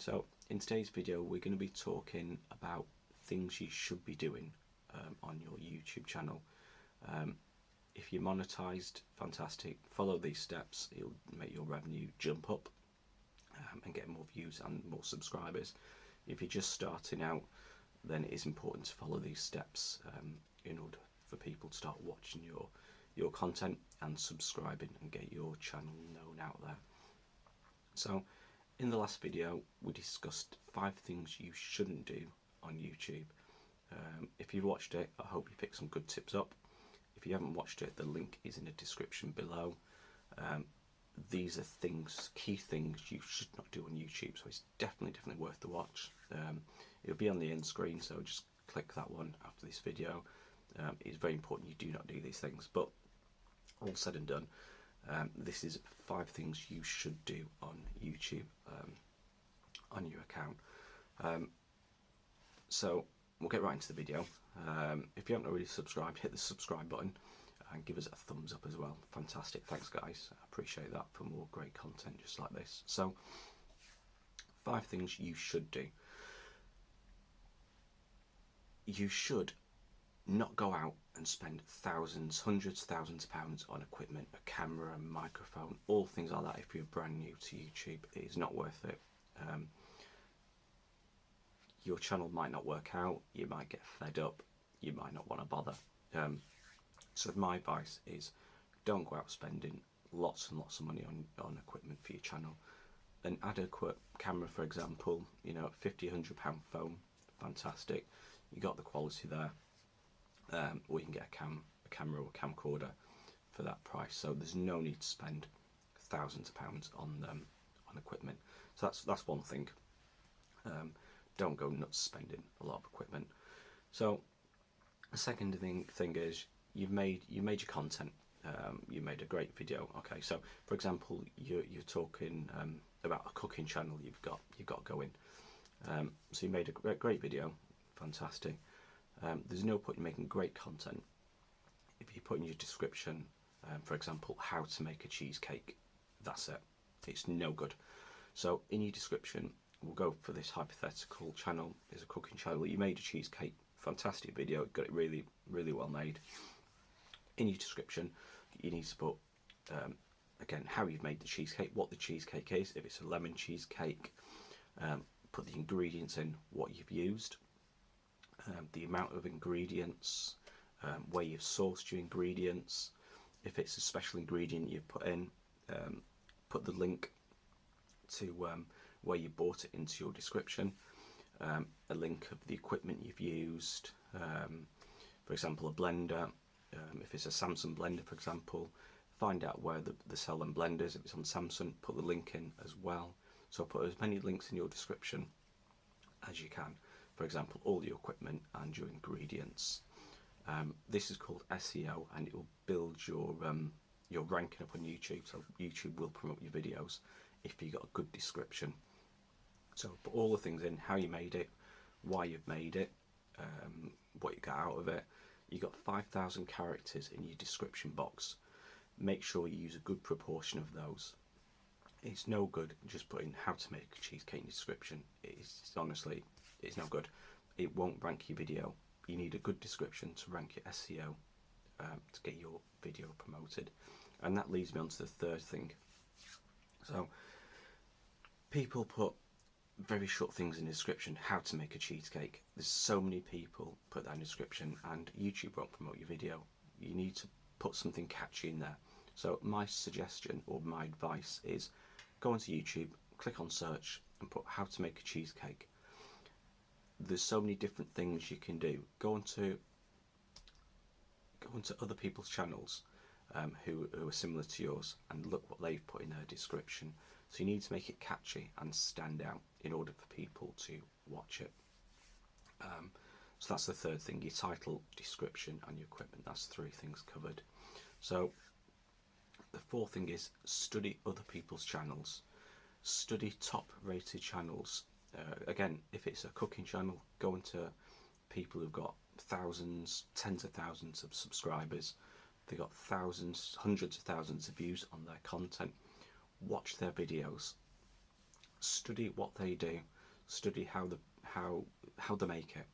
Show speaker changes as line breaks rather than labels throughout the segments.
So in today's video we're going to be talking about things you should be doing on your YouTube channel. If you're monetized, fantastic, follow these steps, it'll make your revenue jump up and get more views and more subscribers. If you're just starting out, then it is important to follow these steps in order for people to start watching your content and subscribing and get your channel known out there. So in the last video we discussed 5 things you shouldn't do on YouTube. If you've watched it, I hope you picked some good tips up. If you haven't watched it, the link is in the description below. These are key things you should not do on YouTube, so it's definitely worth the watch. It'll be on the end screen, so just click that one after this video. It's very important you do not do these things, but all said and done, this is 5 things you should do on YouTube on your account. So we'll get right into the video. If you haven't already subscribed, hit the subscribe button and give us a thumbs up as well. Fantastic, thanks guys, I appreciate that, for more great content just like this. So 5 things you should do. You should not go out and spend thousands, hundreds of thousands of pounds on equipment, a camera, a microphone, all things like that. If you're brand new to YouTube, it is not worth it. Your channel might not work out, you might get fed up, you might not want to bother. So my advice is don't go out spending lots and lots of money on equipment for your channel. An adequate camera, for example, you know, £50, £100 phone, fantastic, you got the quality there. Or you can get a camera or camcorder for that price, so there's no need to spend thousands of pounds on equipment. So that's one thing. Don't go nuts spending a lot of equipment. So the second thing is you've made your content. You made a great video. Okay, so for example, you're talking about a cooking channel you've got going. So you made a great video, fantastic. There's no point in making great content if you put in your description, for example, how to make a cheesecake. That's it. It's no good. So in your description, we'll go for this hypothetical channel. There's a cooking channel. You made a cheesecake, fantastic video, got it really well made. In your description, you need to put again how you've made the cheesecake, what the cheesecake is. If it's a lemon cheesecake, put the ingredients in, what you've used. The amount of ingredients, where you've sourced your ingredients. If it's a special ingredient you've put in, put the link to where you bought it into your description. A link of the equipment you've used, for example a blender. If it's a Samsung blender, for example, find out where they sell them blenders. If it's on Samsung, put the link in as well. So put as many links in your description as you can. For example, all your equipment and your ingredients. This is called SEO, and it will build your ranking up on YouTube. So YouTube will promote your videos if you got a good description. So put all the things in: how you made it, why you've made it, what you got out of it. You got 5,000 characters in your description box. Make sure you use a good proportion of those. It's no good just putting how to make a cheesecake in the description. It's honestly, it's no good. It won't rank your video. You need a good description to rank your SEO, to get your video promoted. And that leads me on to the third thing. So people put very short things in the description: how to make a cheesecake. There's so many people put that in the description and YouTube won't promote your video. You need to put something catchy in there. So my suggestion or my advice is go onto YouTube, click on search and put how to make a cheesecake. There's so many different things you can do. Go onto other people's channels who are similar to yours and look what they've put in their description. So you need to make it catchy and stand out in order for people to watch it. So that's the third thing: your title, description and your equipment. That's 3 things covered. So the fourth thing is study other people's channels. Study top rated channels. Again, if it's a cooking channel, go into people who've got thousands, tens of thousands of subscribers. They've got thousands, hundreds of thousands of views on their content. Watch their videos, study what they do, study how they make it.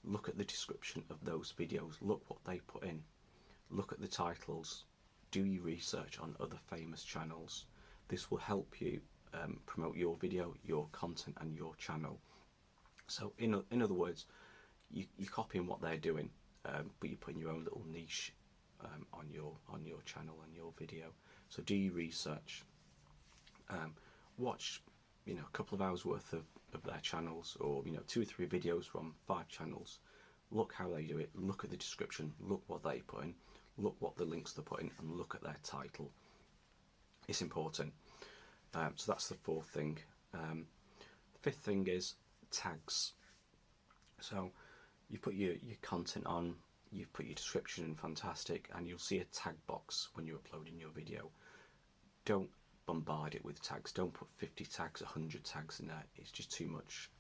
Look at the description of those videos, look what they put in, look at the titles, do your research on other famous channels. This will help you promote your video, your content and your channel. So in other words, you're copying what they're doing, but you're putting your own little niche on your channel and your video. So do your research, watch a couple of hours worth of their channels, or 2 or 3 videos from 5 channels. Look how they do it, look at the description, look what they put in, look what the links they're putting, and look at their title. It's important. So that's the 4th thing. The 5th thing is tags. So you put your content on, you've put your description in, fantastic, and you'll see a tag box when you're uploading your video. Don't bombard it with tags. Don't put 50 tags, 100 tags in there. It's just too much,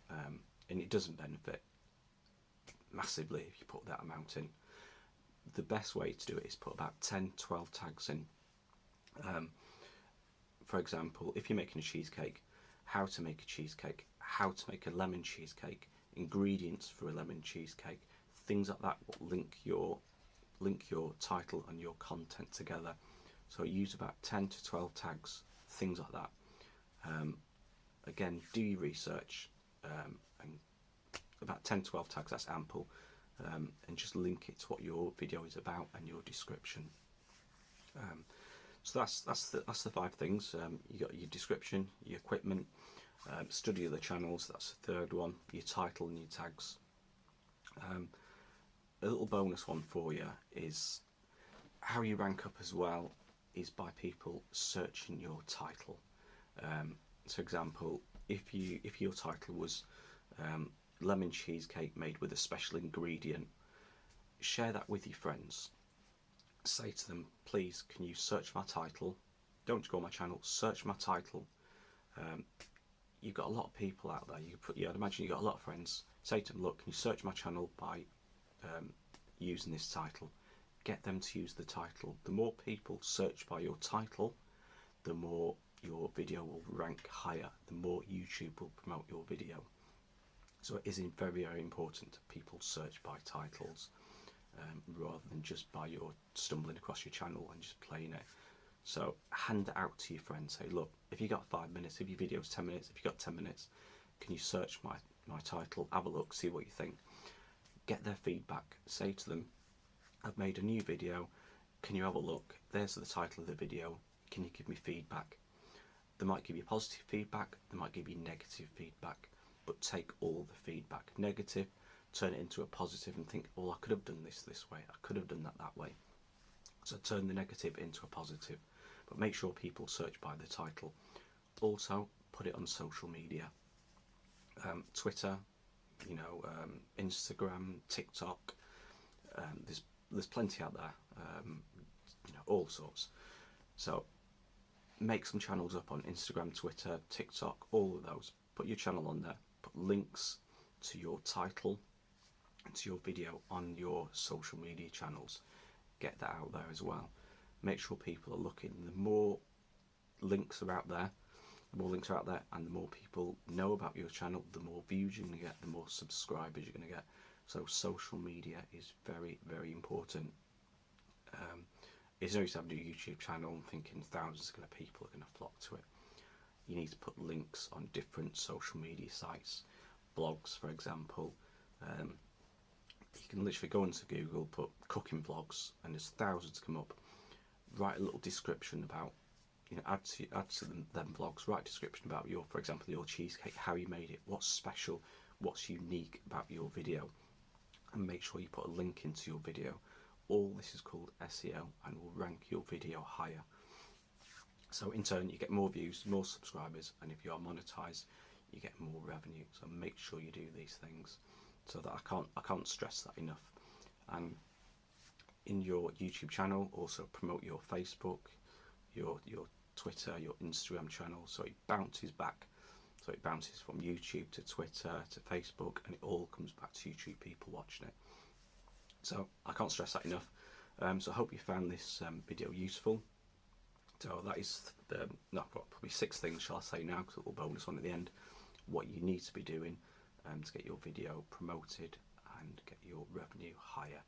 and it doesn't benefit massively if you put that amount in. The best way to do it is put about 10, 12 tags in. For example, if you're making a cheesecake, how to make a cheesecake, how to make a lemon cheesecake, ingredients for a lemon cheesecake, things like that will link your title and your content together. So use about 10 to 12 tags, things like that. Again, do your research, and about 10 to 12 tags, that's ample, and just link it to what your video is about and your description. So that's the 5 things. You got your description, your equipment, study of the channels, that's the 3rd one, your title and your tags. A little bonus one for you is how you rank up as well is by people searching your title. So example, if your title was lemon cheesecake made with a special ingredient, share that with your friends. Say to them, please can you search my title, don't just go on my channel, search my title. You've got a lot of people out there, I'd imagine you've got a lot of friends. Say to them, look, can you search my channel by using this title? Get them to use the title. The more people search by your title, the more your video will rank higher, the more YouTube will promote your video. So it is very, very important that people search by titles, rather than just by your stumbling across your channel and just playing it. So hand it out to your friends. Say, look, if you got 5 minutes, if your video's 10 minutes, if you got 10 minutes, can you search my title, have a look, see what you think. Get their feedback. Say to them, I've made a new video, can you have a look? There's the title of the video, can you give me feedback? They might give you positive feedback, they might give you negative feedback, but take all the feedback. Negative, turn it into a positive and think, well, I could have done this way, I could have done that way. So turn the negative into a positive, but make sure people search by the title. Also, put it on social media. Twitter, Instagram, TikTok, there's plenty out there, all sorts. So make some channels up on Instagram, Twitter, TikTok, all of those. Put your channel on there, put links to your title and to your video on your social media channels. Get that out there as well. Make sure people are looking. The more links are out there, and the more people know about your channel, the more views you're going to get, the more subscribers you're going to get. So social media is very, very important. It's no use having a YouTube channel and thinking thousands of people are going to flock to it. You need to put links on different social media sites, blogs, for example. You can literally go into Google, put cooking vlogs, and there's thousands come up. Write a little description about, add to them vlogs. Write a description about for example, your cheesecake, how you made it, what's special, what's unique about your video, and make sure you put a link into your video. All this is called SEO and will rank your video higher. So in turn, you get more views, more subscribers, and if you are monetized, you get more revenue. So make sure you do these things. So that I can't stress that enough. And in your YouTube channel, also promote your Facebook, your Twitter, your Instagram channel, so it bounces back. So it bounces from YouTube to Twitter to Facebook, and it all comes back to YouTube people watching it. So I can't stress that enough. So I hope you found this video useful. So that is probably 6 things, shall I say now, because a little bonus one at the end. what you need to be doing to get your video promoted and get your revenue higher.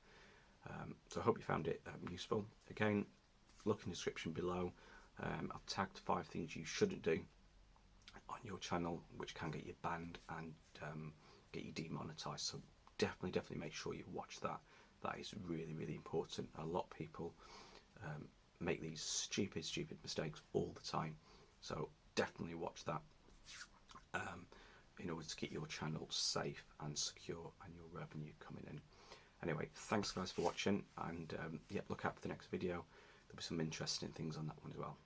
So I hope you found it useful. Again, look in the description below. I've tagged 5 things you shouldn't do on your channel which can get you banned and get you demonetized. So definitely make sure you watch that. That is really important. A lot of people make these stupid mistakes all the time, so definitely watch that in order to keep your channel safe and secure and your revenue coming in. Anyway, thanks guys for watching, and yeah, look out for the next video. There'll be some interesting things on that one as well.